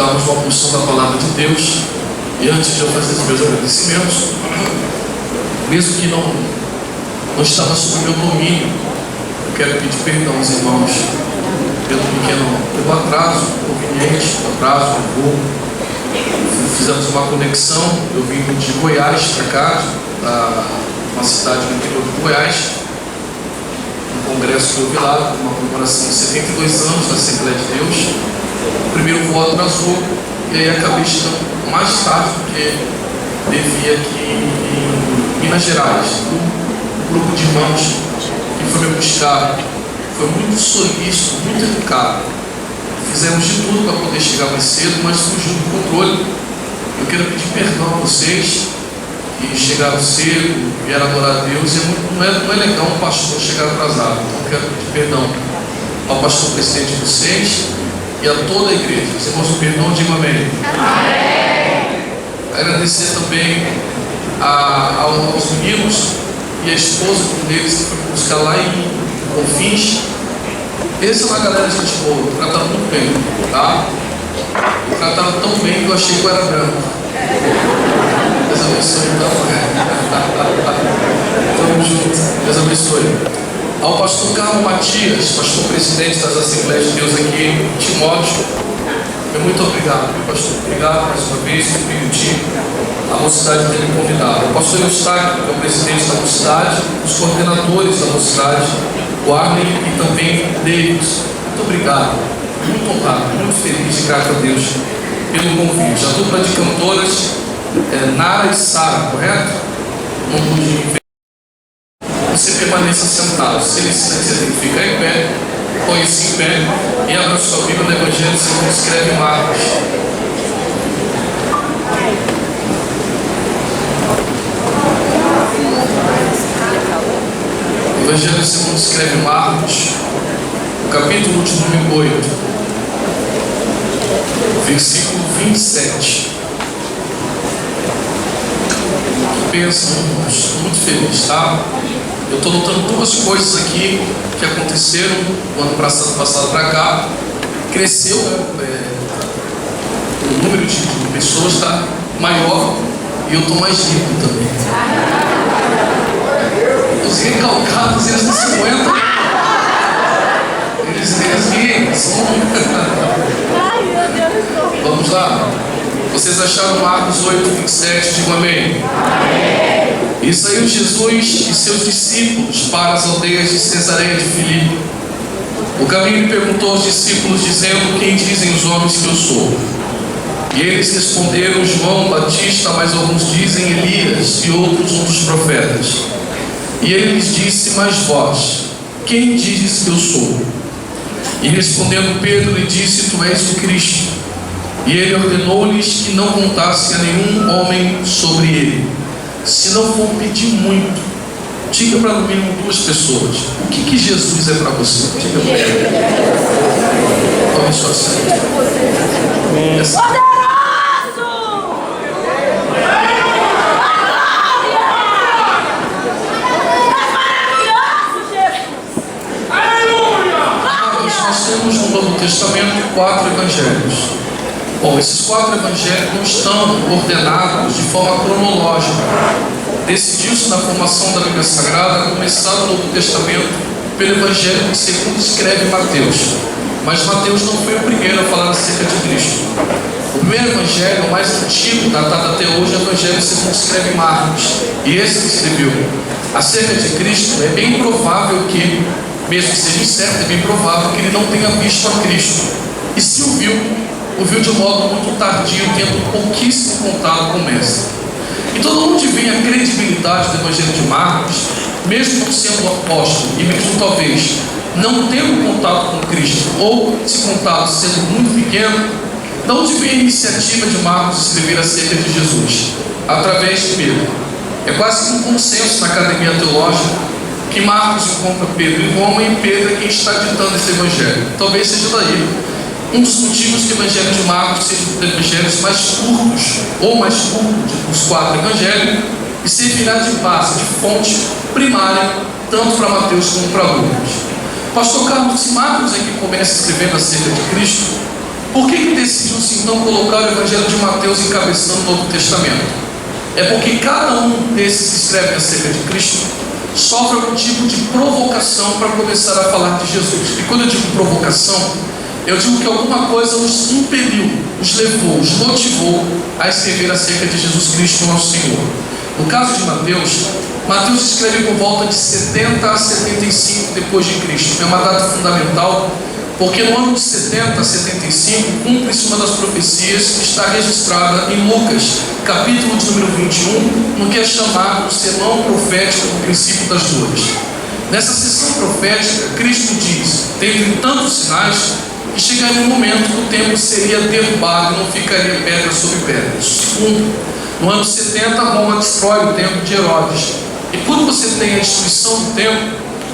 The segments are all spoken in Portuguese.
darmos uma porção da palavra de Deus. E antes de eu fazer os meus agradecimentos, mesmo que não estava sob meu domínio, eu quero pedir perdão aos irmãos pelo atraso conveniente, atraso do voo. Fizemos uma conexão, eu vim de Goiás para cá, uma cidade do interior de Goiás, um congresso que eu vi lá, uma comemoração de 72 anos da Assembleia de Deus. O primeiro voo atrasou e aí acabei chegando mais tarde do que devia aqui em Minas Gerais. Um grupo de irmãos que foi me buscar foi muito solícito, muito educado. Fizemos de tudo para poder chegar mais cedo, mas fugiu do controle. Eu quero pedir perdão a vocês que chegaram cedo, vieram adorar a Deus. Não é legal um pastor chegar atrasado. Então eu quero pedir perdão ao pastor presidente de vocês e a toda a igreja. Os irmãos do perdão, digam amém. Amém. Agradecer também aos meninos e a esposa deles que foi buscar lá em Confins. Essa é uma galera de gente boa, trataram muito bem, tá? E trataram tão bem que eu achei que eu era branco. Deus abençoe, então. Tamo junto, Deus abençoe. Ao pastor Carlos Matias, pastor presidente das Assembleias de Deus aqui em Timóteo, muito obrigado, pastor. Obrigado mais uma vez por permitir a mocidade dele me convidar. O pastor Eustáquio, que é o presidente da mocidade, os coordenadores da mocidade, o Arlen e também Davis. Muito obrigado, muito honrado, muito feliz e grato a Deus pelo convite. A dupla de cantoras Nara e Sara, correto? Não pude. Você permaneça sentado. Se ele se tem que ficar em pé, põe-se em pé e abra sua Bíblia no Evangelho segundo escreve Marcos. Evangelho segundo escreve Marcos, capítulo de número 8, versículo 27. Pensa, estou muito feliz, tá? Eu estou notando duas coisas aqui que aconteceram o ano passado para cá. Cresceu, o número de pessoas está maior e eu estou mais rico também. Os recalcados, eles não se aguentam. Eles riem. Vamos lá. Vocês acharam Marcos 8, 27? Digam amém. E saiu Jesus e seus discípulos para as aldeias de Cesareia de Filipe. O caminho perguntou aos discípulos, dizendo: quem dizem os homens que eu sou? E eles responderam: João Batista, mas alguns dizem Elias, e outros um dos profetas. E ele lhes disse: mas vós, quem dizes que eu sou? E respondendo Pedro lhe disse: tu és o Cristo. E ele ordenou-lhes que não contassem a nenhum homem sobre ele. Se não for pedir muito, diga para no mínimo duas pessoas: o que Jesus é para você? Diga para ele. Tome sua saída. Nós temos no Novo Testamento 4 evangelhos. Bom, esses 4 evangelhos não estão ordenados de forma cronológica. Decidiu-se na formação da Bíblia Sagrada começar o Novo Testamento pelo evangelho que segundo escreve Mateus. Mas Mateus não foi o primeiro a falar acerca de Cristo. O primeiro evangelho, o mais antigo, datado até hoje, é o evangelho segundo escreve Marcos. E esse que escreveu acerca de Cristo, é bem provável que, mesmo que seja incerto, é bem provável que ele não tenha visto a Cristo. E se o viu de um modo muito tardio, tendo pouquíssimo contato com o Mestre. Então, de onde vem a credibilidade do Evangelho de Marcos, mesmo não sendo apóstolo, e mesmo talvez não tendo contato com Cristo, ou esse contato sendo muito pequeno, de onde vem a iniciativa de Marcos escrever acerca de Jesus? Através de Pedro. É quase que um consenso na academia teológica que Marcos encontra Pedro em Roma e Pedro é quem está ditando esse Evangelho. Talvez seja daí um dos motivos que o Evangelho de Marcos seja um dos evangelhos mais curtos, ou mais curto dos 4 evangelhos, e servirá de base, de fonte primária, tanto para Mateus como para Lucas. Pastor Carlos, se Marcos é que começa escrevendo acerca de Cristo, por que decidiu-se então colocar o Evangelho de Mateus encabeçando o Novo Testamento? É porque cada um desses que escreve acerca de Cristo sofre algum tipo de provocação para começar a falar de Jesus. E quando eu digo provocação, eu digo que alguma coisa os impeliu, os levou, os motivou a escrever acerca de Jesus Cristo, nosso Senhor. No caso de Mateus, Mateus escreve por volta de 70 a 75 depois de Cristo. É uma data fundamental, porque no ano de 70 a 75 cumpre-se uma das profecias que está registrada em Lucas, capítulo de número 21, no que é chamado o sermão profético do princípio das dores. Nessa sessão profética, Cristo diz, dentre tantos sinais, que chegaria um momento que o templo seria derrubado e não ficaria pedra sobre pedra. No ano 70, Roma destrói o templo de Herodes. E quando você tem a destruição do templo,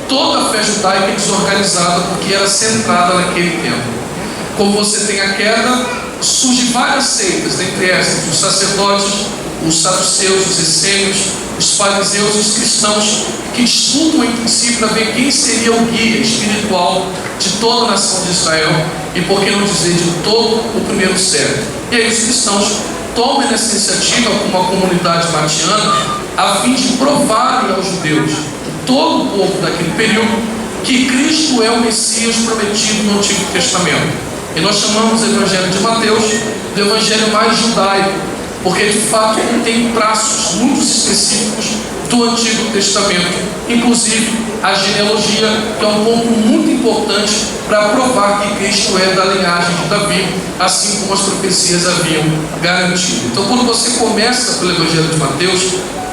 toda a fé judaica é desorganizada porque era centrada naquele templo. Como você tem a queda, surgem várias seitas, dentre essas os sacerdotes, os saduceus, os essênios, os fariseus e os cristãos, que disputam entre si para ver quem seria o guia espiritual de toda a nação de Israel e, por que não dizer, de todo o primeiro século. E aí os cristãos tomam essa iniciativa com uma comunidade matiana a fim de provarem aos judeus, todo o povo daquele período, que Cristo é o Messias prometido no Antigo Testamento. E nós chamamos o Evangelho de Mateus do Evangelho mais judaico, porque de fato contém traços muito específicos do Antigo Testamento, inclusive a genealogia, que é um ponto muito importante para provar que Cristo é da linhagem de Davi, assim como as profecias haviam garantido. Então, quando você começa pelo Evangelho de Mateus,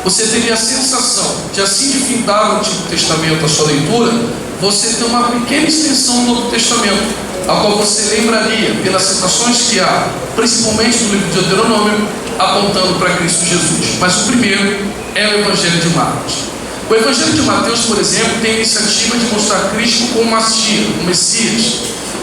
você teria a sensação de, assim de findar o Antigo Testamento a sua leitura, você tem uma pequena extensão do Novo Testamento, a qual você lembraria pelas citações que há, principalmente no livro de Deuteronômio, apontando para Cristo Jesus. Mas o primeiro é o Evangelho de Marcos. O Evangelho de Mateus, por exemplo, tem a iniciativa de mostrar Cristo como o Messias.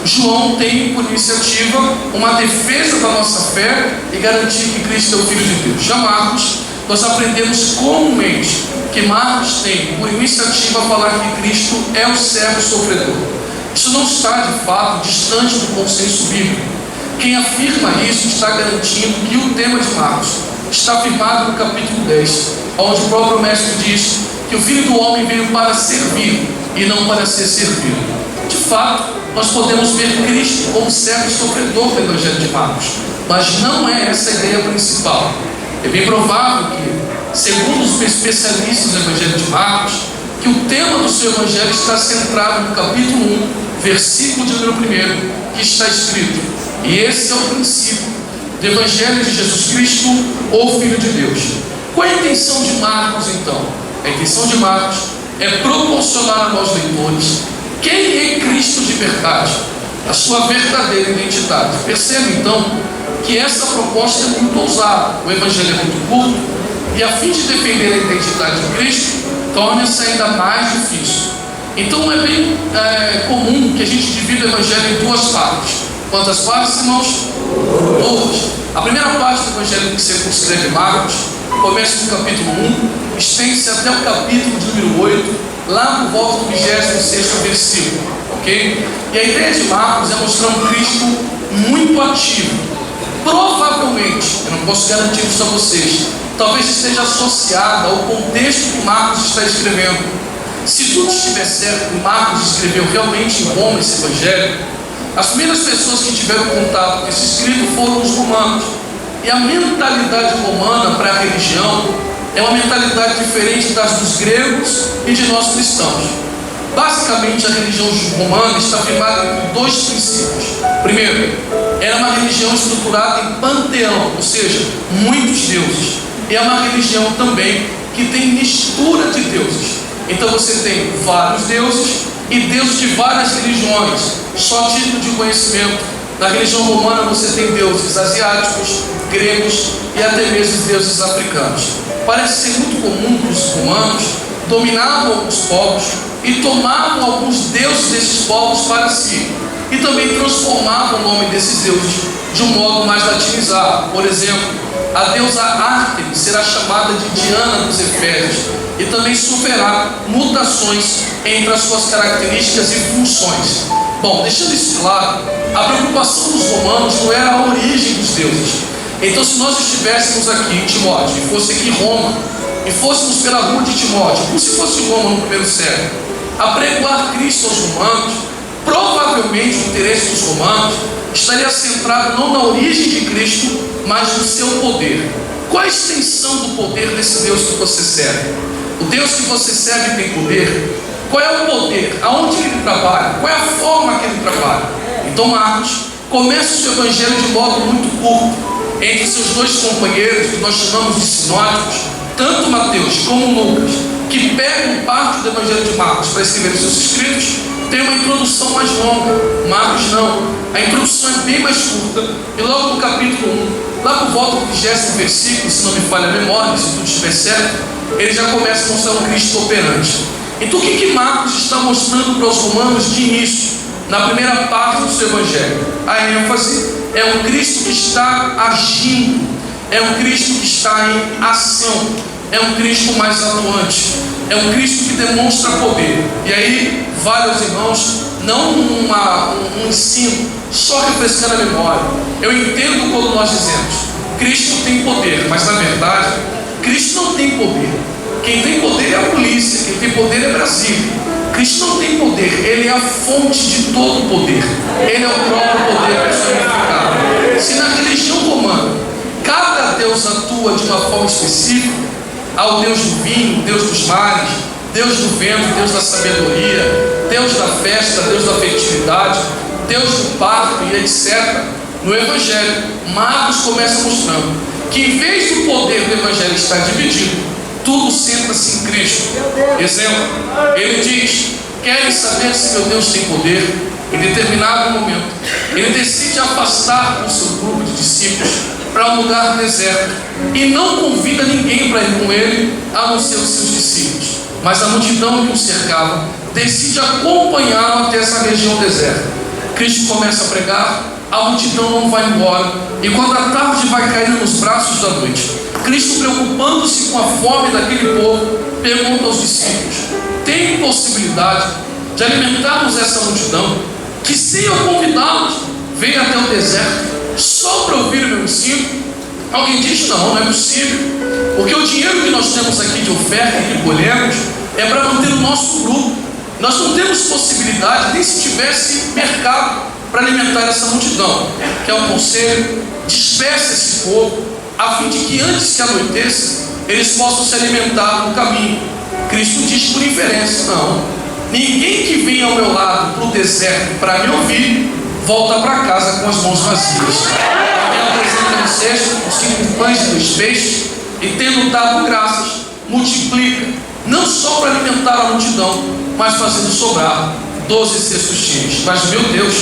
João tem por iniciativa uma defesa da nossa fé e garantir que Cristo é o Filho de Deus. Já Marcos, nós aprendemos comumente que Marcos tem por iniciativa falar que Cristo é o servo sofredor. Isso não está de fato distante do consenso bíblico. Quem afirma isso está garantindo que o tema de Marcos está afirmado no capítulo 10, onde o próprio mestre diz que o Filho do Homem veio para servir e não para ser servido. De fato, nós podemos ver Cristo como servo sofredor do Evangelho de Marcos, mas não é essa a ideia principal. É bem provável que, segundo os especialistas do Evangelho de Marcos, que o tema do seu Evangelho está centrado no capítulo 1, versículo de número 1, que está escrito: e esse é o princípio do Evangelho de Jesus Cristo, o Filho de Deus. Qual é a intenção de Marcos, então? A intenção de Marcos é proporcionar a nós leitores quem é Cristo de verdade, a sua verdadeira identidade. Perceba, então, que essa proposta é muito ousada. O Evangelho é muito curto e, a fim de defender a identidade de Cristo, torna-se ainda mais difícil. Então é bem comum que a gente divida o Evangelho em duas partes. Quantas partes, irmãos? Duas. A primeira parte do Evangelho que circunscreve Marcos começa no capítulo 1, estende-se até o capítulo de número 8, lá por volta do 26º versículo, ok? E a ideia de Marcos é mostrar um Cristo muito ativo. Provavelmente, eu não posso garantir isso a vocês, talvez esteja associada ao contexto que Marcos está escrevendo. Se tudo estiver certo e Marcos escreveu realmente em Roma esse Evangelho, as primeiras pessoas que tiveram contato com esse escrito foram os romanos. E a mentalidade romana para a religião é uma mentalidade diferente das dos gregos e de nós cristãos. Basicamente, a religião romana está firmada em dois princípios. Primeiro, era uma religião estruturada em panteão, ou seja, muitos deuses. E é uma religião também que tem mistura de deuses. Então você tem vários deuses e deuses de várias religiões. Só título de conhecimento: na religião romana você tem deuses asiáticos, gregos e até mesmo deuses africanos. Parece ser muito comum que os romanos dominavam alguns povos e tomavam alguns deuses desses povos para si, e também transformavam o nome desses deuses de um modo mais latinizado. Por exemplo, a deusa Ártemis será chamada de Diana dos Efésios e também sofrerá mutações entre as suas características e funções. Bom, deixando isso claro, a preocupação dos romanos não era a deuses. Então, se nós estivéssemos aqui em Timóteo, e fosse aqui em Roma, e fôssemos pela rua de Timóteo, como se fosse Roma no primeiro século, a pregoar Cristo aos romanos, provavelmente o interesse dos romanos estaria centrado não na origem de Cristo, mas no seu poder. Qual a extensão do poder desse Deus que você serve? O Deus que você serve tem poder? Qual é o poder? Aonde ele trabalha? Qual é a forma que ele trabalha? Então Marcos começa o seu evangelho de modo muito curto, entre seus dois companheiros, que nós chamamos de sinóticos, tanto Mateus como Lucas, que pegam parte do evangelho de Marcos para escrever os seus escritos, tem uma introdução mais longa. Marcos não, a introdução é bem mais curta, e logo no capítulo 1, lá por volta do 20º versículo, se não me falha a memória, se tudo estiver certo, ele já começa a mostrar um Cristo operante. Então o que Marcos está mostrando para os romanos de início, na primeira parte do seu evangelho? A ênfase é um Cristo que está agindo, é um Cristo que está em ação, é um Cristo mais atuante, é um Cristo que demonstra poder. E aí vale aos irmãos, não um ensino, só refrescando a memória. Eu entendo quando nós dizemos Cristo tem poder, mas na verdade Cristo não tem poder. Quem tem poder é a polícia, quem tem poder é Brasília. Cristo não tem poder, ele é a fonte de todo o poder, ele é o próprio poder personificado. Se na religião romana cada Deus atua de uma forma específica, há o Deus do vinho, Deus dos mares, Deus do vento, Deus da sabedoria, Deus da festa, Deus da fertilidade, Deus do parto e etc. No Evangelho, Marcos começa mostrando que em vez do poder do Evangelho estar dividido, tudo senta-se em Cristo. Exemplo, ele diz: querem saber se meu Deus tem poder? Em determinado momento, ele decide afastar o seu grupo de discípulos para um lugar deserto e não convida ninguém para ir com ele, a não ser os seus discípulos. Mas a multidão que o cercava decide acompanhá-lo até essa região deserta. Cristo começa a pregar, a multidão não vai embora, e quando a tarde vai caindo nos braços da noite, Cristo, preocupando-se com a fome daquele povo, pergunta aos discípulos: tem possibilidade de alimentarmos essa multidão, que sem eu convidá-los, vem até o deserto, só para ouvir o meu ensino? Alguém diz: não é possível, porque o dinheiro que nós temos aqui de oferta e que colhemos é para manter o nosso grupo. Nós não temos possibilidade, nem se tivesse mercado, para alimentar essa multidão. Que é um conselho: dispersa esse povo, a fim de que antes que anoiteça, eles possam se alimentar no caminho. Cristo diz por inferência: não, ninguém que vem ao meu lado para o deserto para me ouvir, volta para casa com as mãos vazias. Ele apresenta no cesto os 5 pães e 2 peixes, e tendo dado graças, multiplica, não só para alimentar a multidão, mas fazendo sobrar 12 cestos cheios. Mas meu Deus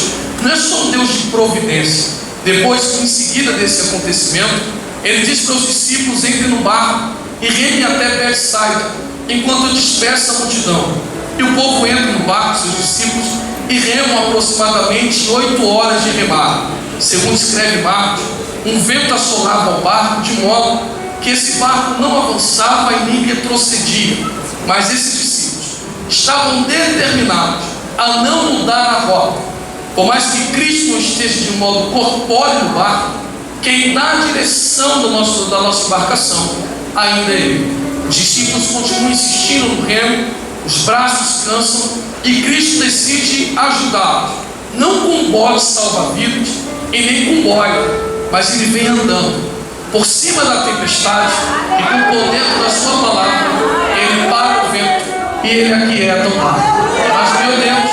não é só um Deus de providência. Depois, em seguida desse acontecimento, ele diz para os discípulos: entrem no barco e remem até Betsaida, enquanto dispersa a multidão. E o povo entra no barco, seus discípulos, e remam aproximadamente 8 horas de remar. Segundo escreve Marcos, um vento assolava o barco, de modo que esse barco não avançava e nem retrocedia. Mas esses discípulos estavam determinados a não mudar a rota. Por mais que Cristo não esteja de modo corpóreo no barco, quem dá a direção da nossa embarcação ainda é Ele. Os discípulos continuam insistindo no remo, os braços cansam, e Cristo decide ajudá-los, não com bote salva-vidas e nem com boia, mas Ele vem andando por cima da tempestade, e com o poder da sua palavra Ele para o vento e Ele aquieta o mar. Mas meu Deus,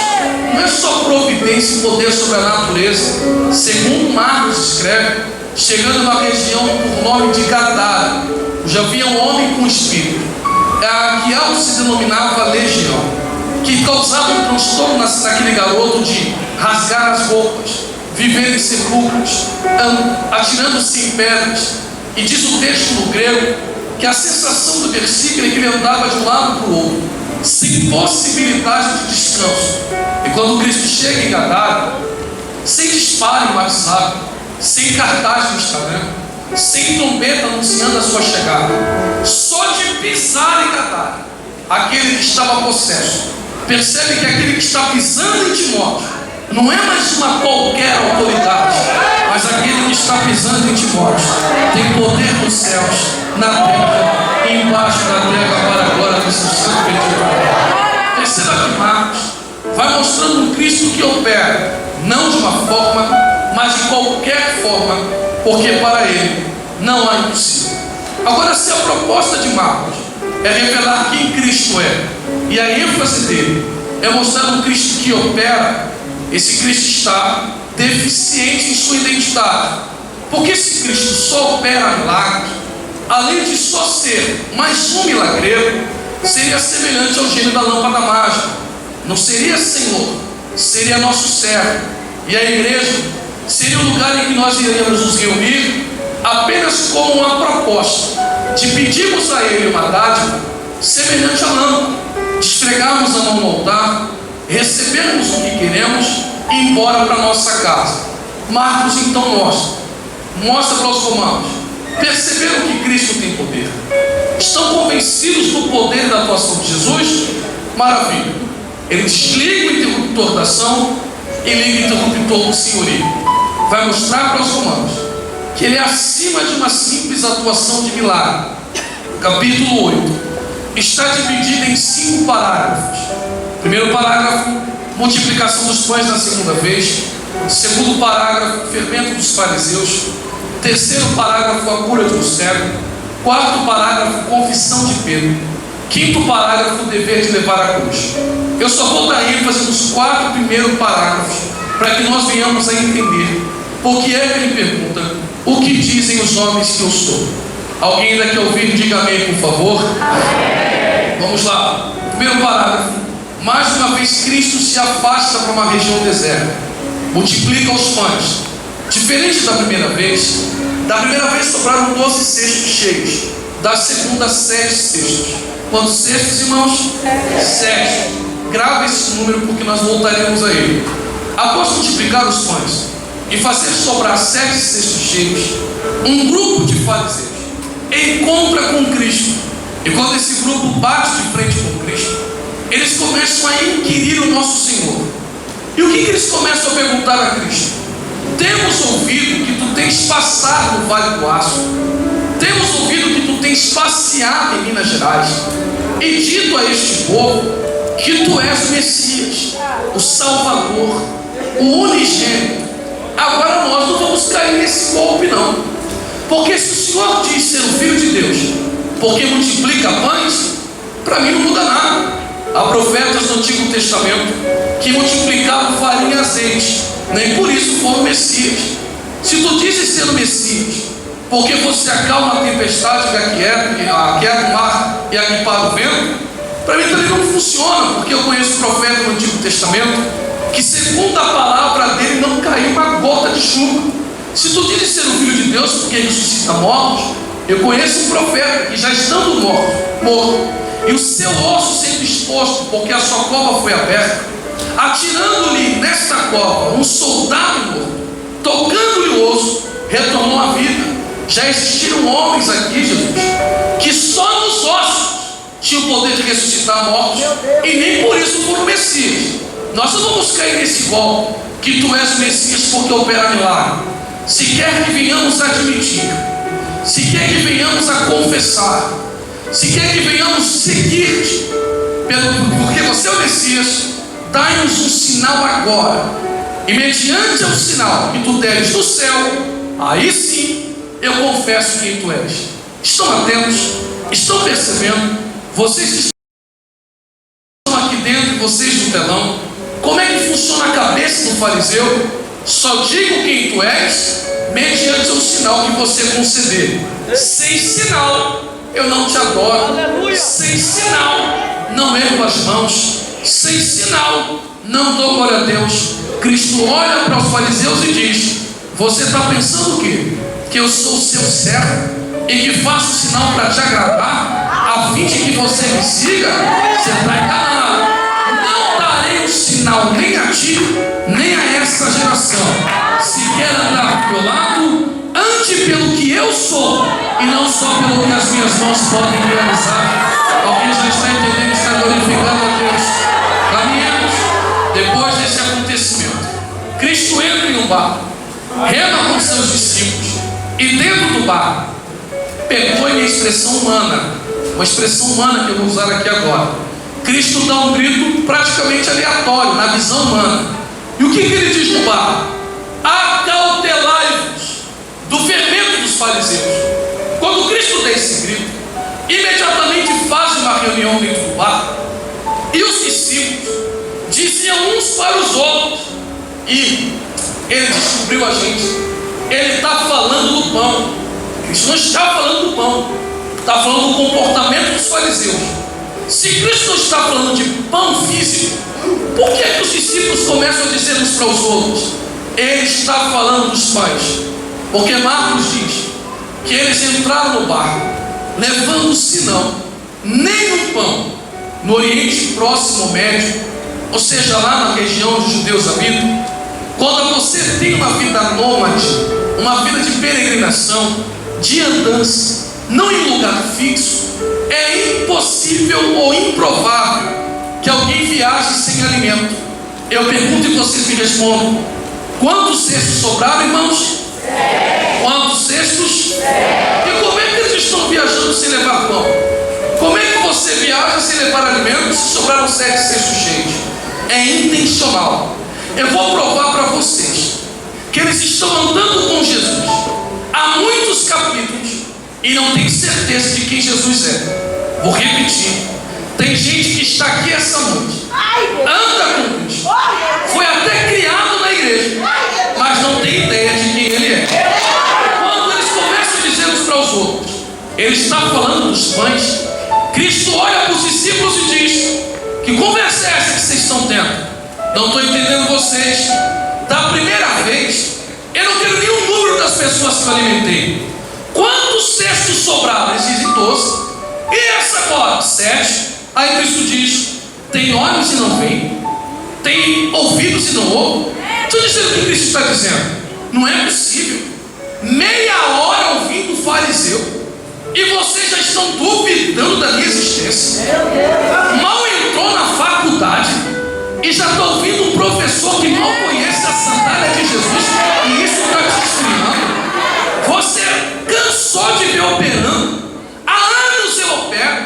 não é só providência e poder sobre a natureza. Segundo Marcos escreve, chegando numa região por nome de Gadara, já havia um homem com espírito, que algo se denominava legião, que causava um transtorno naquele garoto de rasgar as roupas, viver em sepulcros, atirando-se em pedras. E diz o texto no grego que a sensação do versículo é que ele andava de um lado para o outro, sem possibilidade de descanso. E quando Cristo chega em Gadara, sem disparo em WhatsApp, sem cartaz no Instagram, sem trombeta anunciando a sua chegada, só de pisar em Gadara, aquele que estava possesso percebe que aquele que está pisando em Timóteo não é mais uma qualquer autoridade, Mas aquele que está pisando em Timóteo tem poder nos céus, na terra e embaixo da terra, para a glória do seu santo bendito. Perceba que Marcos vai mostrando um Cristo que opera, não de uma forma, mas de qualquer forma, porque para ele não há impossível. Agora, se a proposta de Marcos é revelar quem Cristo é, e a ênfase dele é mostrar um Cristo que opera, esse Cristo está deficiente em sua identidade. Porque esse Cristo só opera milagres, além de só ser mais um milagreiro, seria semelhante ao gênio da lâmpada mágica. Não seria Senhor, seria nosso servo. E a igreja seria o lugar em que nós iríamos nos reunir apenas com uma proposta de pedirmos a Ele uma dádiva semelhante à lâmpada, de esfregarmos a mão no altar, recebermos o que queremos e ir embora para nossa casa. Marcos então mostra para os romanos: perceberam que Cristo tem poder? Estão convencidos do poder da atuação de Jesus? Maravilha! Ele desliga o interruptor da ação e liga o interruptor do senhorio. Vai mostrar para os romanos que ele é acima de uma simples atuação de milagre. Capítulo 8 está dividido em 5 parágrafos. Primeiro parágrafo, multiplicação dos pães na segunda vez. Segundo parágrafo, fermento dos fariseus. Terceiro parágrafo, a cura de um cego. Quarto parágrafo, confissão de Pedro. Quinto parágrafo, o dever de levar a cruz. Eu só vou dar ênfase nos 4 primeiros parágrafos, para que nós venhamos a entender por que é que ele pergunta: o que dizem os homens que eu sou? Alguém ainda quer ouvir? Diga amém, por favor. Amém. Vamos lá. Primeiro parágrafo. Mais uma vez Cristo se afasta para uma região deserta, multiplica os pães. Diferente da primeira vez sobraram 12 cestos cheios, da segunda 7 cestos. Quantos cestos, irmãos? 7. Grava esse número porque nós voltaremos a ele. Após multiplicar os pães e fazer sobrar 7 cestos cheios, um grupo de fariseus encontra com Cristo. E quando esse grupo bate de frente com Cristo, eles começam a inquirir o nosso Senhor. E o que eles começam a perguntar a Cristo? Temos ouvido que tu tens passado no Vale do Aço, temos ouvido que tu tens passeado em Minas Gerais e dito a este povo que tu és o Messias, o Salvador, o unigênito. Agora nós não vamos cair nesse golpe não, porque se o Senhor diz ser o Filho de Deus porque multiplica pães, para mim não muda nada. Há profetas do Antigo Testamento que multiplicavam farinha e azeite, nem por isso foram Messias. Se tu dizes ser o Messias porque você acalma a tempestade que aquieta o mar e aquipara o vento, para mim também não funciona, porque eu conheço profeta do Antigo Testamento que, segundo a palavra dele, não caiu uma gota de chuva. Se tu dizes ser o Filho de Deus porque ressuscita mortos, eu conheço um profeta que, já estando morto, e o seu osso sendo exposto, porque a sua cova foi aberta, atirando-lhe nesta cova um soldado morto, tocando-lhe o osso, retornou à vida. Já existiram homens aqui, Jesus, que só nos ossos tinham o poder de ressuscitar mortos, e nem por isso foram Messias. Nós não vamos cair nesse golpe que tu és o Messias porque opera milagre. Se quer que venhamos admitir, se quer que venhamos a confessar, se quer que venhamos seguir-te, porque você é o Messias, dai-nos um sinal agora, e mediante o sinal que tu deres do céu, aí sim eu confesso quem tu és. Estão atentos? Estão percebendo? Vocês que estão aqui dentro e vocês no telão, como é que funciona a cabeça do fariseu? Só digo quem tu és mediante o sinal que você conceder. Sem sinal eu não te adoro. Aleluia. Sem sinal não ergo as mãos. Sem sinal não dou glória a Deus. Cristo olha para os fariseus e diz: você está pensando o quê? Que eu sou o seu servo e que faço sinal para te agradar, a fim de que você me siga? Você está enganado. Não darei um sinal nem a ti, nem a essa geração. Se quer andar do meu lado, ande pelo que eu sou, e não só pelo que as minhas mãos podem realizar. Alguém já está entendendo, está glorificando a Deus. Caminhamos. Depois desse acontecimento, Cristo entra em um barco, rema com do bar, pegou em expressão humana, uma expressão humana que eu vou usar aqui agora. Cristo dá um grito praticamente aleatório, na visão humana. E o que ele diz no bar? Acautelai-vos do fermento dos fariseus. Quando Cristo dá esse grito, imediatamente faz uma reunião dentro do bar, e os discípulos diziam uns para os outros, e ele descobriu a gente, ele está falando do pão. Cristo não está falando do pão, está falando do comportamento dos fariseus. Se Cristo não está falando de pão físico, por que é que os discípulos começam a dizer uns para os outros? Ele está falando dos pães, porque Marcos diz que eles entraram no barco, levando senão nem um pão. No Oriente Próximo Médio, ou seja, lá na região onde os judeus habitam, quando você tem uma vida nômade, uma vida de peregrinação, de andança, não em um lugar fixo, é impossível ou improvável que alguém viaje sem alimento. Eu pergunto e vocês me respondam: quantos cestos sobraram, irmãos? Quantos cestos? E como é que eles estão viajando sem levar pão? Como é que você viaja sem levar alimentos se sobraram 7 cestos cheios? É intencional. Eu vou provar para vocês que eles estão andando com Jesus há muitos capítulos e não tem certeza de quem Jesus é. Vou repetir: tem gente que está aqui essa noite, anda com Cristo, foi até criado na igreja, mas não tem ideia de quem ele é. Quando eles começam a dizer uns para os outros, ele está falando dos pães, Cristo olha para os discípulos e diz: que conversa é essa que vocês estão tendo? Não estou entendendo vocês. Da primeira vez, eu não quero nenhum número das pessoas que eu alimentei. Quantos cestos sobraram? Eles dizem 12. E essa agora? 7. Aí Cristo diz: tem olhos e não veem, tem ouvidos e não ouvem. Deixa eu dizer o que Cristo está dizendo. Não é possível. Meia hora ouvindo o fariseu e vocês já estão duvidando da minha existência. Mal entrou na faculdade e já está ouvindo um professor que mal conhece a sandália de Jesus, e isso está te esfriando. Você cansou de ver operando. Há anos eu opero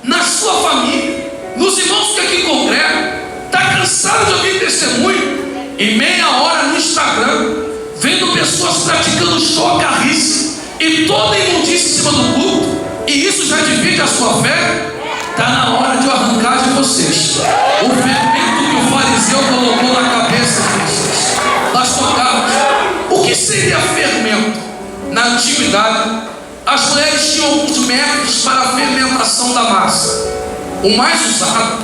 na sua família, nos irmãos que aqui congregam. Está cansado de ouvir testemunho e meia hora no Instagram vendo pessoas praticando chocarrice e toda imundícia em cima do culto, e isso já divide a sua fé. Está na hora de eu arrancar de vocês o fermento que o fariseu colocou na cabeça de vocês. Pastor Carlos, o que seria fermento? Na antiguidade, as mulheres tinham alguns métodos para a fermentação da massa. O mais usado,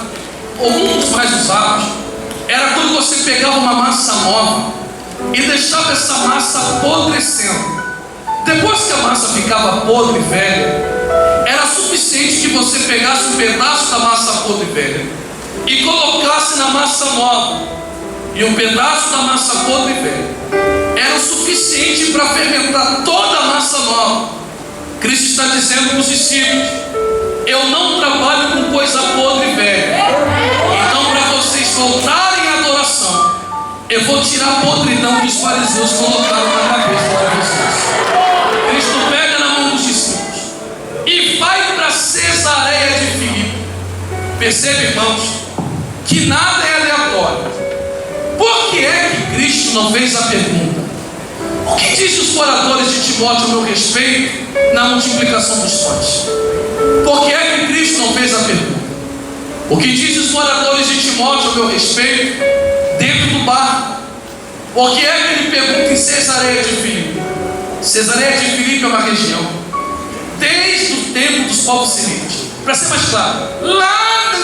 ou um dos mais usados, era quando você pegava uma massa nova e deixava essa massa apodrecendo. Depois que a massa ficava podre e velha, era suficiente que você pegasse um pedaço da massa podre e velha e colocasse na massa nova, e um pedaço da massa podre e velha era o suficiente para fermentar toda a massa nova. Cristo está dizendo para os discípulos: eu não trabalho com coisa podre e velha. Então, para vocês voltarem à adoração, eu vou tirar a podridão que os fariseus colocaram na cabeça de vocês. Cristo pega na mão dos discípulos e vai para Cesareia de Filipe. Percebe, irmãos, que nada é aleatório. Por que é que Cristo não fez a pergunta: o que dizem os moradores de Timóteo a meu respeito na multiplicação dos pães? Por que é que Cristo não fez a pergunta: o que dizem os moradores de Timóteo a meu respeito dentro do barco? Por que é que ele pergunta em Cesareia de Filipe? Cesareia de Filipe é uma região, desde o tempo dos povos semitas. Para ser mais claro, lá na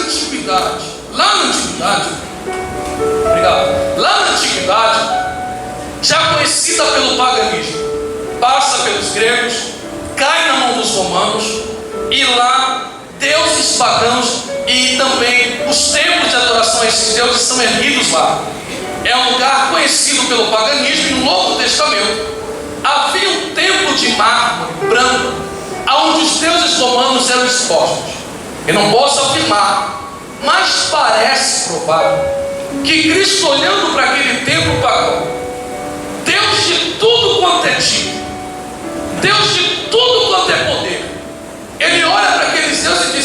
antiguidade, já conhecida pelo paganismo, passa pelos gregos, cai na mão dos romanos, e lá deuses pagãos e também os templos de adoração a esses deuses são erguidos lá. É um lugar conhecido pelo paganismo. E no Novo Testamento havia um templo de mármore branco, onde os deuses romanos eram expostos. Eu não posso afirmar, mas parece provável que Cristo, olhando para aquele templo pagão, Deus de tudo quanto é tipo, Deus de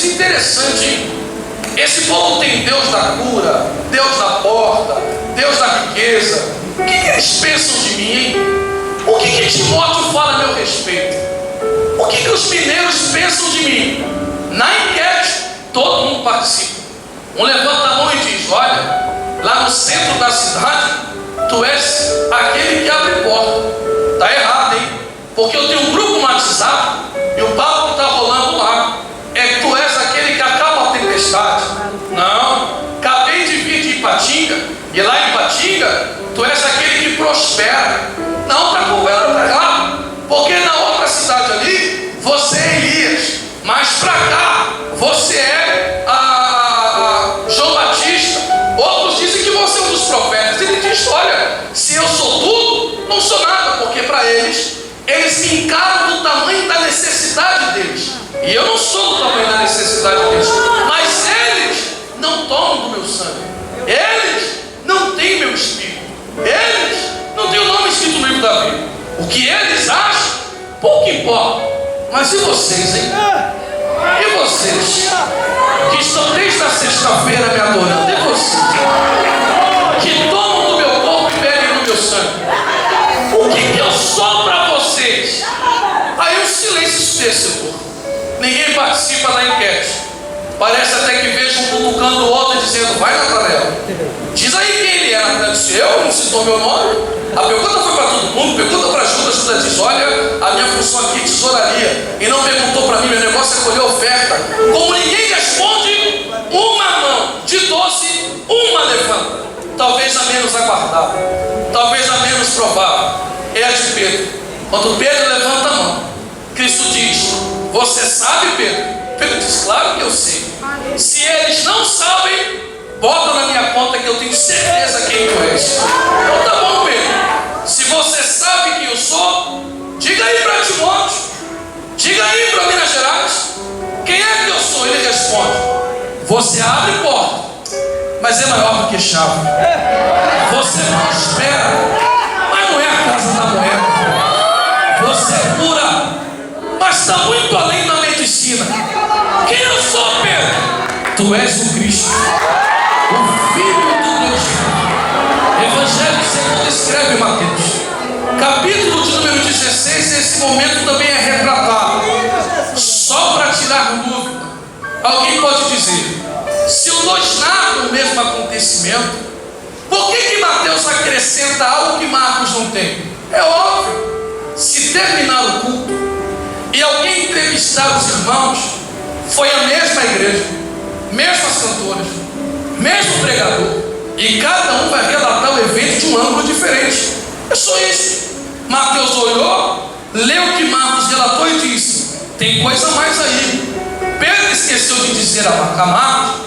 diz: interessante, hein? Esse povo tem Deus da cura, Deus da porta, Deus da riqueza. O que eles pensam de mim, hein? O que Timóteo fala a meu respeito? O que os mineiros pensam de mim? Na enquete, todo mundo participa. Um levanta a mão e diz: olha, lá no centro da cidade, tu és aquele que abre porta. Está errado, hein? Porque eu tenho um grupo no WhatsApp e o papo está rolando lá. É que tu és aquele que acaba a tempestade. Não, acabei de vir de Ipatinga, e lá em Ipatinga, tu és aquele que prospera. Não, está errado. Porque na outra cidade ali, você é Elias. Mas para cá, você é João Batista. Outros dizem que você é um dos profetas. Ele diz: olha, se eu sou tudo, não sou nada. Porque para eles me encaram do tamanho da necessidade deles. E eu não sou do tamanho da necessidade deles. Mas eles não tomam do meu sangue. Eles não têm meu espírito. Eles não têm o nome escrito no livro da vida. O que eles acham, pouco importa. Mas e vocês, hein? E vocês que estão desde a sexta-feira me adorando? E vocês que tomam do meu corpo e bebem do meu sangue? O que eu sou para vocês? Aí o silêncio se desceu. Ninguém participa da enquete. Parece até que vejo um cutucando o outro e dizendo: vai, Natanel, diz aí quem ele era. Eu disse: eu não citou meu nome. A pergunta foi para todo mundo. Pergunta para Judas. Judas diz: olha, a minha função aqui é tesouraria. E não perguntou para mim, meu negócio é colher oferta. Como ninguém responde, uma mão de 12, uma levanta. Talvez a menos aguardada, talvez a menos provável, é a de Pedro. Quando Pedro levanta a mão, Cristo diz: você sabe, Pedro? Pedro diz: claro que eu sei. Se eles não sabem, bota na minha conta que eu tenho certeza quem tu és. Então tá bom, Pedro. Se você sabe quem eu sou, diga aí para Timóteo, diga aí para Minas Gerais, quem é que eu sou? Ele responde: você abre porta, mas é maior do que chave. Você prospera, mas não é a casa da moeda. Você cura, mas está muito além da medicina. Quem eu sou, Pedro? Tu és o Cristo, o Filho do Deus vivo. Evangelho segundo escreve Mateus, capítulo de número 16. Esse momento também é retratado. Só para tirar dúvida, alguém pode dizer: se os dois narram o mesmo acontecimento, por que Mateus acrescenta algo que Marcos não tem? É óbvio. Se terminar o culto e alguém entrevistar os irmãos, foi a mesma igreja, mesmas cantoras, mesmo pregador, e cada um vai relatar o evento de um ângulo diferente. É só isso. Mateus olhou, leu o que Marcos relatou e disse: tem coisa mais aí. Pedro esqueceu de dizer a Marcos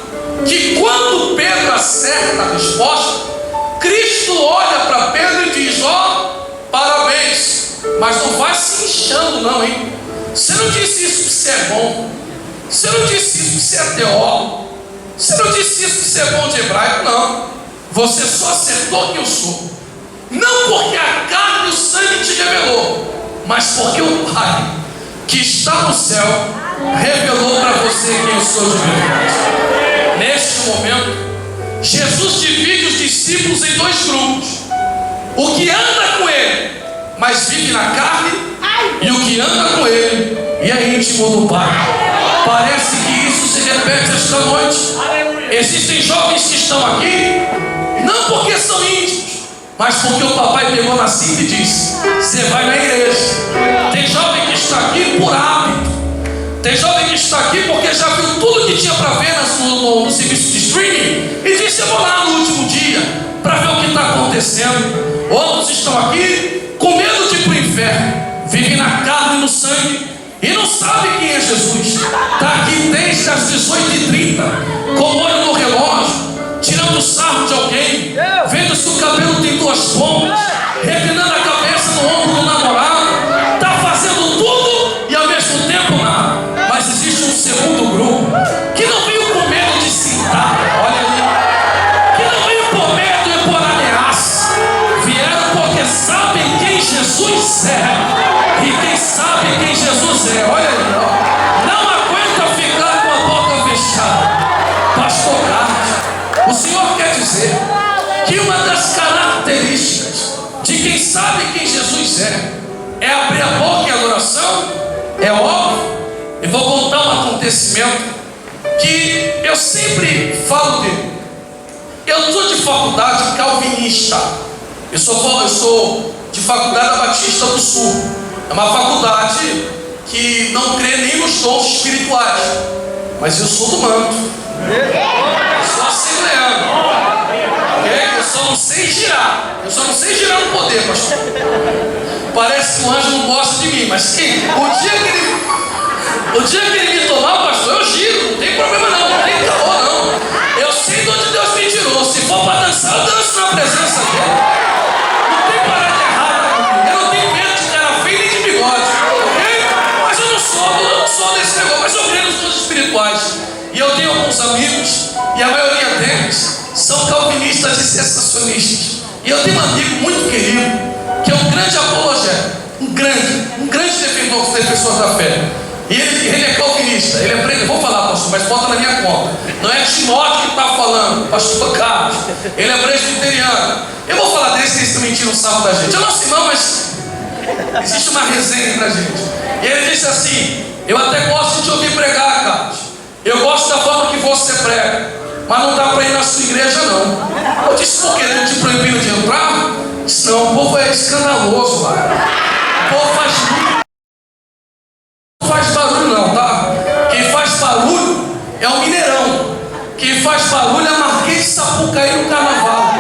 que quando Pedro acerta a resposta, Cristo olha para Pedro e diz: ó, parabéns, mas não vai se inchando não, hein? Você não disse isso porque você é bom. Você não disse isso porque você é teólogo. Você não disse isso porque você é bom de hebraico, não. Você só acertou que eu sou. Não porque a carne e o sangue te revelou, mas porque o Pai que está no céu revelou para você quem eu sou de verdade. Neste momento, Jesus divide os discípulos em dois grupos: o que anda com ele, mas vive na carne, e o que anda com ele e é íntimo do Pai. Parece que isso se repete esta noite. Existem jovens que estão aqui, não porque são íntimos, mas porque o papai pegou na cinta e disse: você vai na igreja. Tem jovem que está aqui por hábito. Tem jovem que está aqui porque já viu tudo que tinha para ver no serviço de streaming e disse: eu vou lá no último dia para ver o que está acontecendo. Outros estão aqui com medo de ir para o inferno, vivem na carne e no sangue e não sabem quem é Jesus. Está aqui desde as 18h30 com o olho no relógio, tirando o sarro de alguém, vendo se o cabelo tem duas pontas, reclinando a cabeça no ombro do namorado. Está fazendo tudo e ao mesmo tempo nada. Mas existe um segundo grupo que não veio com medo de citar, olha ali, que não veio por medo e por ameaça. Vieram porque sabem quem Jesus é. E quem sabe quem Jesus é, olha ali, ó, não aguenta ficar com a boca quiser, é abrir a boca em adoração, é óbvio. Eu vou contar um acontecimento que eu sempre falo dele. Eu sou de faculdade calvinista. Eu sou de faculdade da Batista do Sul. É uma faculdade que não crê nem nos dons espirituais. Mas eu sou do manto. Eu sou assembleano. Eu só não sei girar. Eu só não sei girar no poder, pastor. Parece que o anjo não gosta de mim. Mas o dia que ele me tomar, pastor, eu giro. Não tem problema não. Não tem calor não. Eu sei de onde Deus me tirou. Se for para dançar, eu danço na presença dele. Não tem parada errada comigo. Eu não tenho medo de cara feio nem de bigode. Ok? Mas eu não sou desse negócio. Mas eu creio nos dons espirituais. E eu tenho alguns amigos, e a maioria deles são calvinistas e sensacionistas. E eu tenho um amigo muito querido, que é um grande apologeta, um grande defensor da fé. E ele é calvinista, ele aprende, vou falar, pastor, mas bota na minha conta. Não é Timóteo que está falando, pastor Carlos. Ele é presbiteriano. Eu vou falar desse, que eles também tiram o sarro da gente. Eu não sei não, mas existe uma resenha entre a gente. E ele disse assim: eu até gosto de te ouvir pregar, Carlos. Eu gosto da forma que você prega, mas não dá para ir na sua igreja não. Eu disse: por quê? Não te proibiram de entrar? Eu disse: não, o povo é escandaloso lá. O povo faz barulho não, tá? Quem faz barulho é o Mineirão. Quem faz barulho é a Marquês de Sapucaí no carnaval.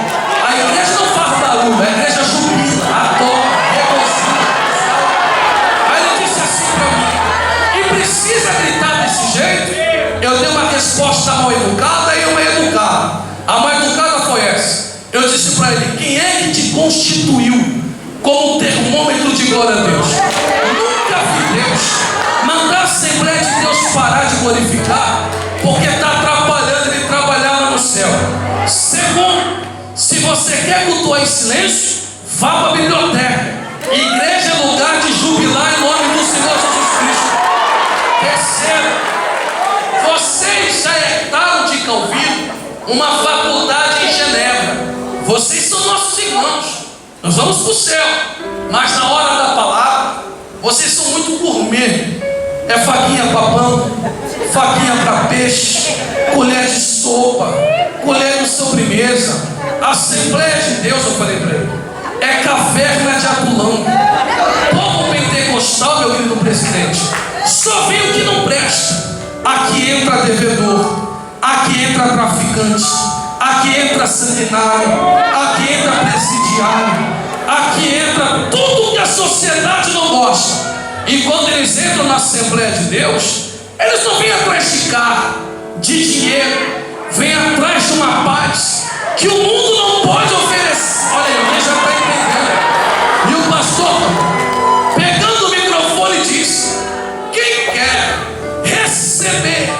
A igreja não faz barulho, a igreja jubila, adora, regozija. Aí ele disse assim para mim: e precisa gritar desse jeito? Eu dei uma resposta mal educada e uma educada. A mais educada foi essa. Eu disse para ele: quem é que te constituiu como termômetro de glória a Deus? Nunca vi Deus mandar a Assembleia de Deus parar de glorificar, porque está atrapalhando ele trabalhar lá no céu. Segundo, se você quer cultuar em silêncio, vá para a biblioteca. Igreja é lugar de jubilar em nome do Senhor Jesus Cristo. Terceiro, vocês já herdaram de Calvino uma faculdade em Genebra. Vocês são nossos irmãos. Nós vamos para o céu. Mas na hora da palavra, vocês são muito gourmet. É faquinha para pão, faquinha para peixe, colher de sopa, colher de sobremesa. Assembleia de Deus, eu falei para ele, é caverna de adulão. Povo pentecostal, meu querido presidente, só vê o que não presta. Aqui entra devedor, aqui entra traficante, aqui entra sanguinário, aqui entra presidiário, aqui entra tudo que a sociedade não gosta. E quando eles entram na Assembleia de Deus, eles não vêm atrás de carro, de dinheiro, vêm atrás de uma paz que o mundo não pode oferecer. Olha aí, alguém já está entendendo. E o pastor, pegando o microfone, diz: quem quer receber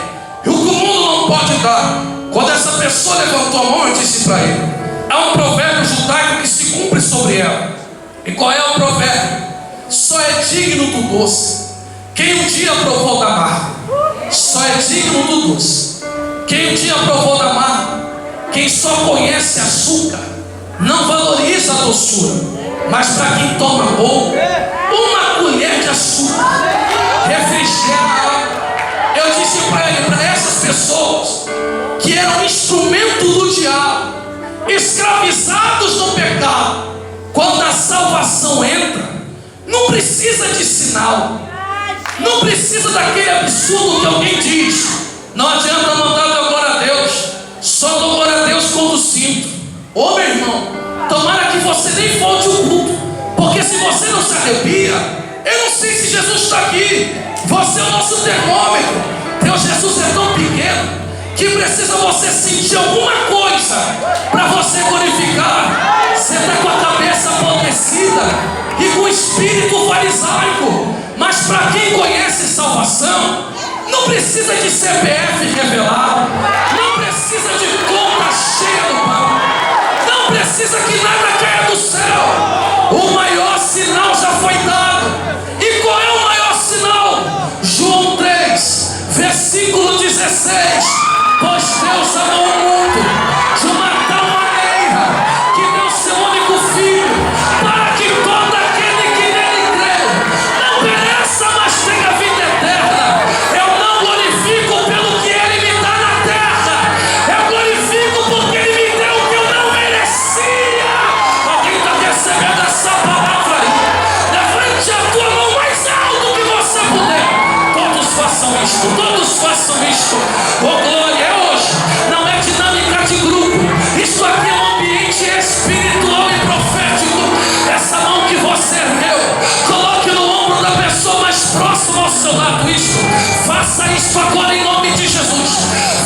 o que o mundo não pode dar? Quando essa pessoa levantou a mão, eu disse para ele: há um provérbio judaico que se cumpre sobre ela. E qual é o provérbio? Só é digno do doce quem um dia provou da amargo. Só é digno do doce quem um dia provou da amargo. Quem só conhece açúcar não valoriza a doçura, mas para quem toma bolo, uma colher de açúcar refrigera a alma. Eu disse para ele: para essas pessoas que eram instrumento do diabo, escravizados no pecado, quando a salvação entra, não precisa de sinal, não precisa daquele absurdo que alguém diz. Não adianta mandar dar glória a Deus, só dou glória a Deus quando sinto. Ô meu irmão, tomara que você nem volte o culto, porque se você não se arrepia, eu não sei se Jesus está aqui. Você é o nosso termômetro. Teu Jesus é tão pequeno que precisa você sentir alguma coisa para você glorificar. Você está com a cabeça apodrecida e com o espírito farisaico. Mas para quem conhece salvação, não precisa de CPF revelado, não precisa de conta cheia do banco, não precisa que nada caia do céu. O maior sinal já foi dado. E qual é o maior sinal? João 3, versículo 16: pois Deus amou o mundo de uma tal maneira que deu seu único filho, para que todo aquele que Oh glória, é hoje. Não é dinâmica de grupo. Isso aqui é um ambiente espiritual e profético. Essa mão que você ergueu, coloque no ombro da pessoa mais próxima ao seu lado. Isso. Faça isso agora em nome de Jesus.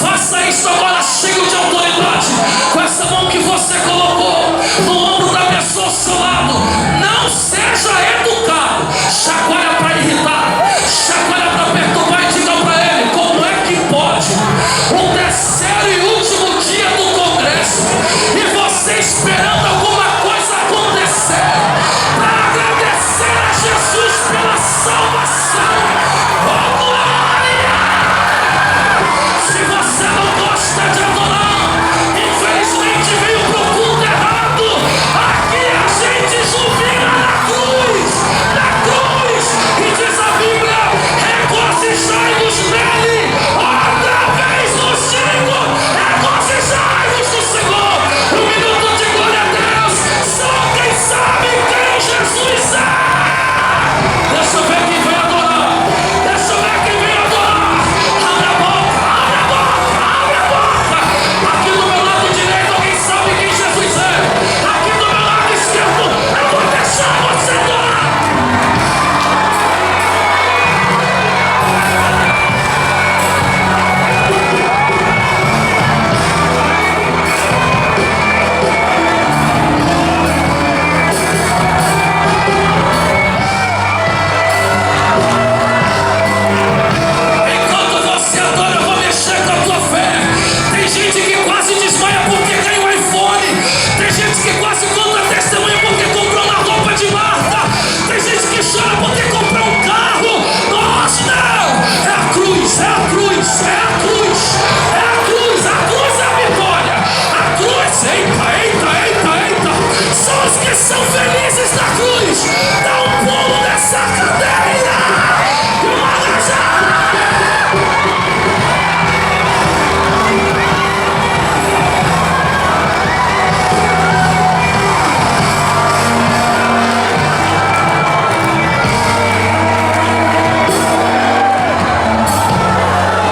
Faça isso agora cheio de autoridade. Com essa mão que você colocou no ombro da pessoa ao seu lado. Não seja educado. Chacoalha para irritar. Chacoalha para perturbar e diga para ele como é que pode. O terceiro e último dia do congresso. E você esperando alguma coisa acontecer. Para agradecer a Jesus pela salvação. Oh glória! Se você não gosta de adorar, infelizmente veio pro culto errado. Aqui a gente jubila na cruz. E diz a Bíblia: regozijai-vos nele. Outra vez nos digo: regozijai-vos no Senhor. Um minuto de glória a Deus. Só quem sabe quem Jesus é. Deixa eu ver quem vem adorar. Deixa eu ver quem vem adorar. Abre a boca, abre a boca, abre a boca. Aqui do meu lado direito, alguém sabe quem Jesus é. Aqui do meu lado esquerdo, eu vou deixar você adorar. Enquanto você adora, eu vou mexer com a tua fé. Tem gente que quase desmaia porque ganhou um iPhone. Tem gente que quase conta testemunha porque comprou uma roupa de marca. Tem gente que chora porque comprou um carro. Nós não! É a cruz, é a cruz, é a cruz. É a cruz é a vitória. A cruz, eita. São os que são felizes na cruz. Dá um pulo nessa cadeira. E uma rajada.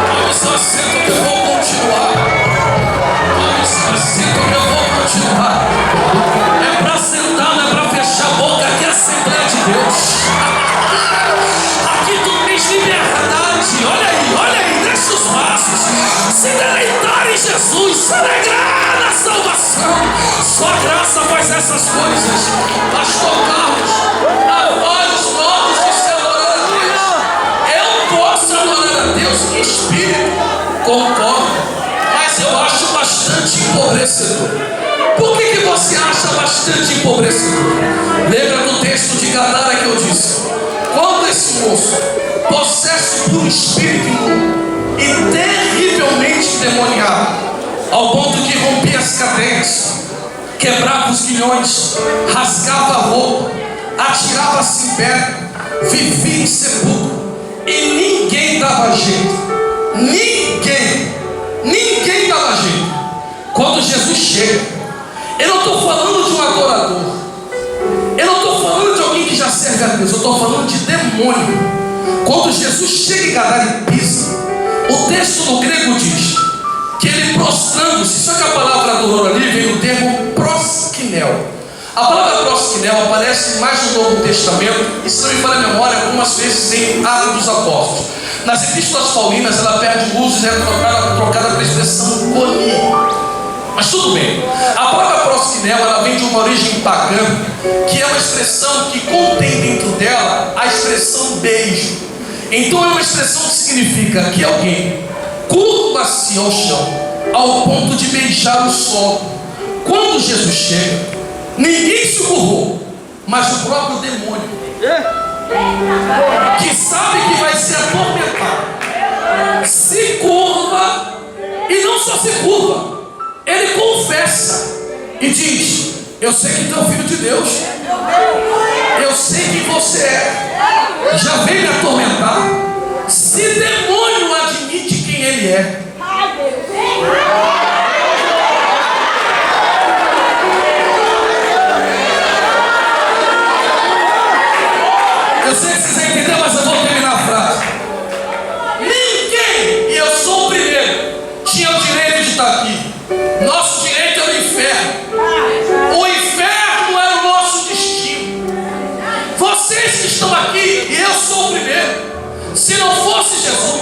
Tome seu assento que eu vou continuar. Tome seu assento que eu vou continuar. É pra sentar, não é pra fechar a boca. Aqui é a Assembleia de Deus. Aqui tu tens liberdade. Olha aí, deixa os vasos se deleitar em Jesus, se alegrar na salvação. Só a graça faz essas coisas. Pastor Carlos, há vários modos de se adorar a Deus. Eu posso adorar a Deus em espírito, concordo, mas eu acho bastante empobrecedor. Por que você acha bastante empobrecedor? Lembra do texto de Gadara que eu disse? Quando esse moço, possesso por um espírito imundo e terrivelmente demoniado, ao ponto de romper as cadeias, quebrava os guilhões, rasgava a roupa, atirava-se em pedra, vivia em sepulcro, e ninguém dava jeito. Ninguém dava jeito. Quando Jesus chega, eu não estou falando de um adorador, eu não estou falando de alguém que já serve a Deus, eu estou falando de demônio. Quando Jesus chega em Gadara e pisa, o texto no grego diz que ele prostrando-se, só que a palavra adorou ali vem do termo proskinel. A palavra proskinel aparece mais no Novo Testamento, e se não me falha a memória, algumas vezes em Atos dos Apóstolos. Nas epístolas paulinas ela perde uso e é trocada pela expressão goni. Mas tudo bem. A palavra proskinel ela vem de uma origem pagã, que é uma expressão que contém dentro dela a expressão beijo. Então é uma expressão que significa que alguém curva-se ao chão ao ponto de beijar o solo. Quando Jesus chega, ninguém se curvou, mas o próprio demônio, que sabe que vai ser atormentado, se curva, e não só se curva, ele confessa e diz: eu sei que tu é o Filho de Deus, eu sei que você é, já veio me atormentar. Se demônio admite quem ele é, eu sei que vocês entenderam, mas eu vou terminar a frase. Ninguém, e eu sou o primeiro fosse Jesus,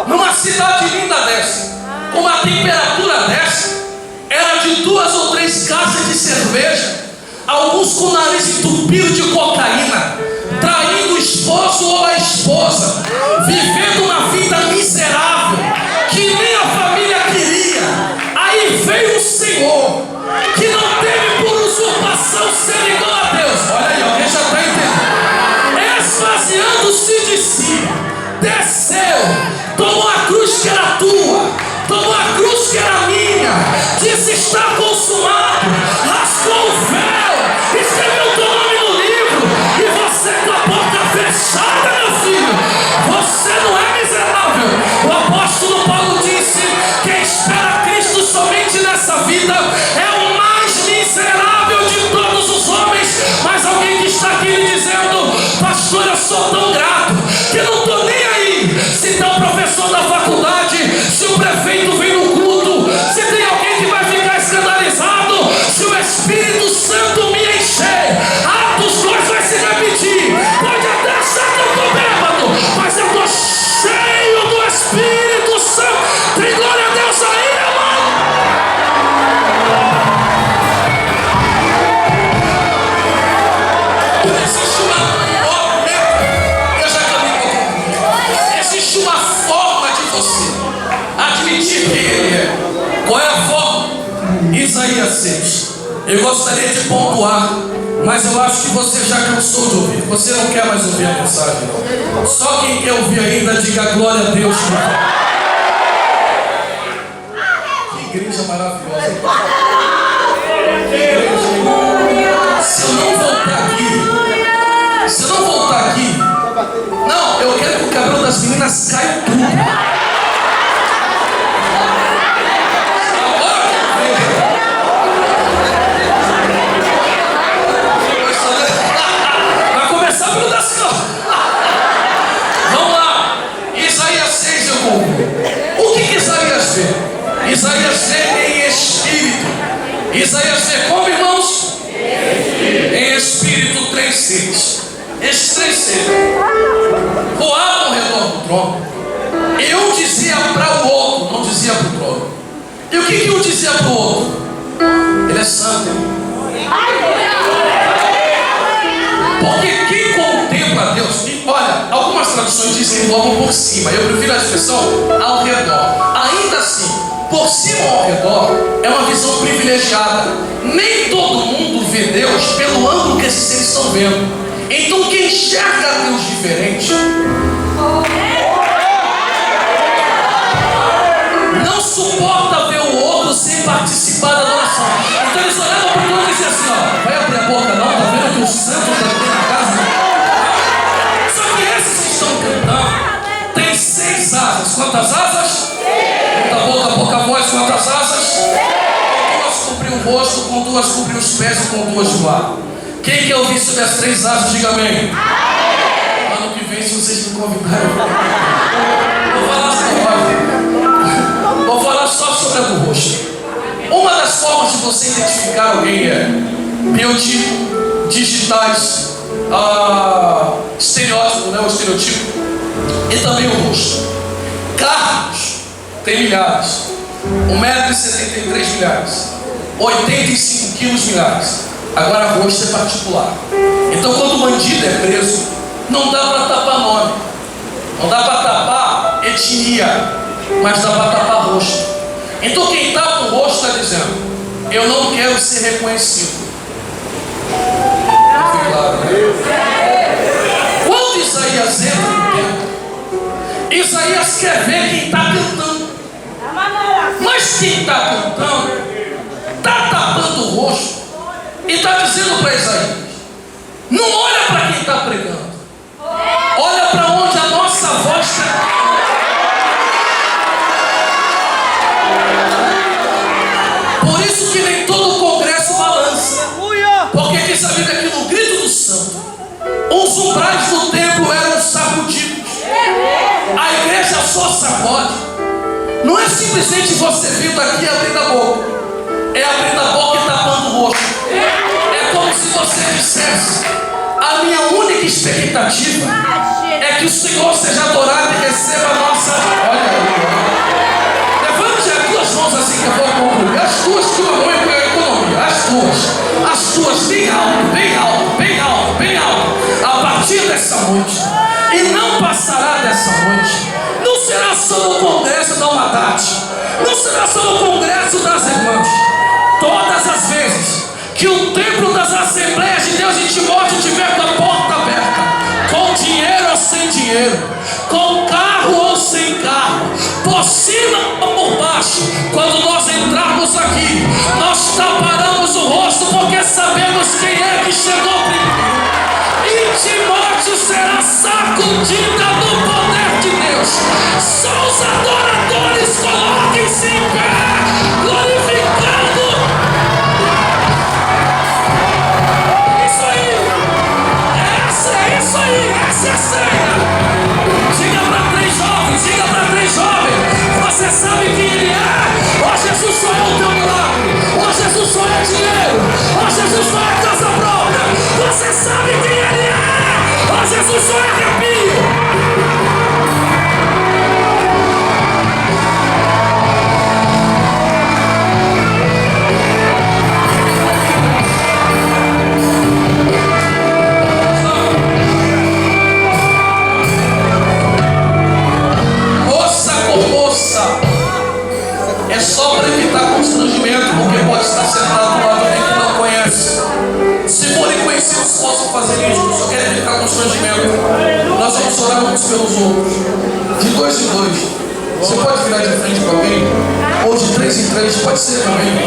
numa cidade linda dessa, com uma temperatura dessa, era de 2 ou 3 caixas de cerveja, alguns com o nariz entupido de cocaína, traindo o esposo ou a esposa, vivendo uma vida miserável, que nem a família queria. Aí veio o Senhor, que não teve por usurpação ser igual a Deus. Olha aí, alguém já está entendendo. Esvaziando-se de si, desceu, tomou a cruz que era tua, tomou a cruz que era minha, disse: está consumado, rasgou o véu, escreveu teu nome no livro, e você com a porta fechada, meu filho, você não é miserável. O apóstolo Paulo disse: quem espera Cristo somente nessa vida é o mais miserável de todos os homens. Mas alguém que está aqui lhe dizendo: pastor, eu sou tão grato que não estou nem aí se está o professor da faculdade, se o prefeito vem no culto, se tem alguém que vai ficar escandalizado, se o Espírito Santo me encher. Atos 2 vai se repetir. Pode até achar que eu estou bêbado, mas eu estou cheio do Espírito Santo. Tem glória a Deus aí, irmão. Existe uma forma, eu já caminhei um pouquinho. Existe uma forma de você admitir quem ele é. Qual é a forma? Isaías 6. Eu gostaria de pontuar, mas eu acho que você já cansou de ouvir. Você não quer mais ouvir a mensagem, não. Só quem quer ouvir ainda, diga glória a Deus. Que igreja maravilhosa. Que igreja. Se eu não voltar aqui, não, eu quero que o cabelo das meninas caia tudo. Isaías vê em espírito. Isaías vê como, irmãos? Em espírito 3:6. Esses 3:6 voavam ao redor do trono. E um dizia para o outro, não dizia para o trono. E o que um dizia para o outro? Ele é santo. Porque quem contempla Deus, e olha, algumas traduções dizem que voam por cima. Eu prefiro a expressão ao redor. Ainda assim, por cima ou ao redor é uma visão privilegiada. Nem todo mundo vê Deus pelo ângulo que esses seres estão vendo. Então quem enxerga Deus diferente não suporta ver o outro sem participar da adoração. Então eles olhavam para o outro e diziam assim: ó, vai abrir a boca não, tá vendo que o santo está aqui na casa? Só que esses que estão cantando têm 6 asas. Quantas asas? Muita boca, pouca voz. Quantas asas? Com 2 cobriu o rosto, com 2 cobriu os pés e com 2 voar. Quem quer ouvir sobre as 3 asas, diga amém. Ano que vem, se vocês me convidarem, vou falar só sobre a do rosto. Uma das formas de você identificar alguém é biotipo, digitais, estereótipo, né, o estereotipo, e também o rosto. Carlos tem milhares, 1,73 m milhares, 85 quilos milhares. Agora rosto é particular. Então quando o bandido é preso, não dá para tapar nome, não dá para tapar etnia, mas dá para tapar rosto. Então quem tapa o rosto está dizendo: eu não quero ser reconhecido. Não foi claro, né? Quando Isaías entra no templo, Isaías quer ver quem está cantando. Mas quem está cantando está tapando o rosto e está dizendo para Isaías: não olha para quem está pregando, olha para onde a nossa voz está. Por isso que nem todo o congresso balança, porque diz a Bíblia que no grito do santo, os umbrais do templo eram sacudidos. A igreja só sacode. Não é simplesmente você vir daqui e abrir a boca, é abrir a boca e tapando o rosto. É como se você dissesse: a minha única expectativa é que o Senhor seja adorado e receba a nossa. Olha aí, ó. Levante as duas mãos assim que eu vou concluir. As duas, tua mão e a economia. As tuas, bem alto, bem alto, bem alto, bem alto. A partir dessa noite, e não passará dessa noite, não será só no congresso da Umadate, não será só no congresso das irmãs. Todas as vezes que o templo das Assembleias de Deus em Timóteo tiver com a porta aberta, com dinheiro ou sem dinheiro, com carro ou sem carro, por cima ou por baixo, quando nós entrarmos aqui, nós taparemos o rosto, porque sabemos quem é que chegou primeiro. E Timóteo será sacudida no poder de Deus. Só os adoradores coloquem-se em pé, glorificando. Isso aí, essa é a ceia. Diga para três jovens, você sabe quem ele é. Ó Jesus, só é o teu milagre. Ó Jesus, só é dinheiro. Ó Jesus, só é casa própria. Você sabe quem ele é. Ó Jesus, só é arrepio. É só para evitar constrangimento, porque pode estar sentado do lado de alguém que não conhece. Se forem conhecidos, possam fazer isso, só querem evitar constrangimento. Nós vamos orar uns pelos outros, de dois em dois. Você pode virar de frente para alguém, ou de três em três, pode ser também.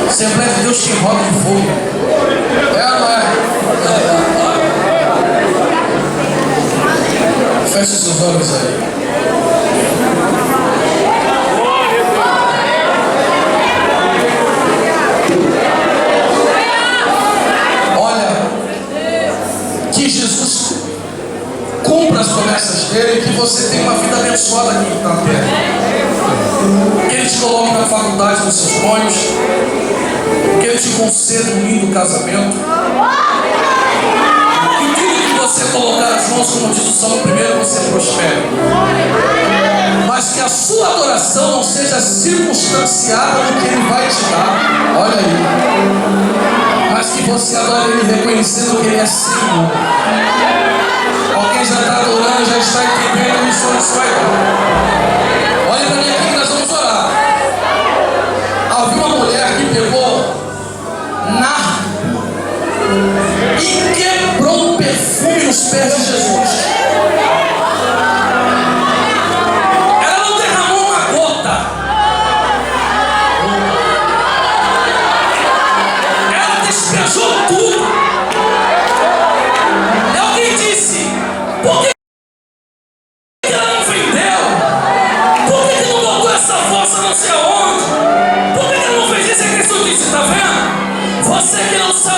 Assembleia de Deus tem roda de fogo. É ou não é? Feche seus olhos aí. Que Jesus cumpra as promessas dele, que você tenha uma vida abençoada aqui na terra. Que ele te coloque na faculdade dos seus sonhos, que ele te conceda um lindo casamento, que tudo que você colocar as mãos, como diz o Salmo primeiro, você prospere. Mas que a sua adoração não seja circunstanciada no que ele vai te dar. Olha aí. Mas que você adore ele reconhecendo que ele é Senhor. Alguém já está adorando, já está entendendo isso onde isso vai dar. Olha para mim aqui que nós vamos orar. Havia uma mulher que pegou nardo e quebrou o perfume nos pés de Jesus. Ela não derramou uma gota. Despejou tudo. E alguém disse: por que ela não vendeu? Por que não botou essa força não sei aonde? Por que ela não fez isso? E Cristo disse: está vendo? Você que não sabe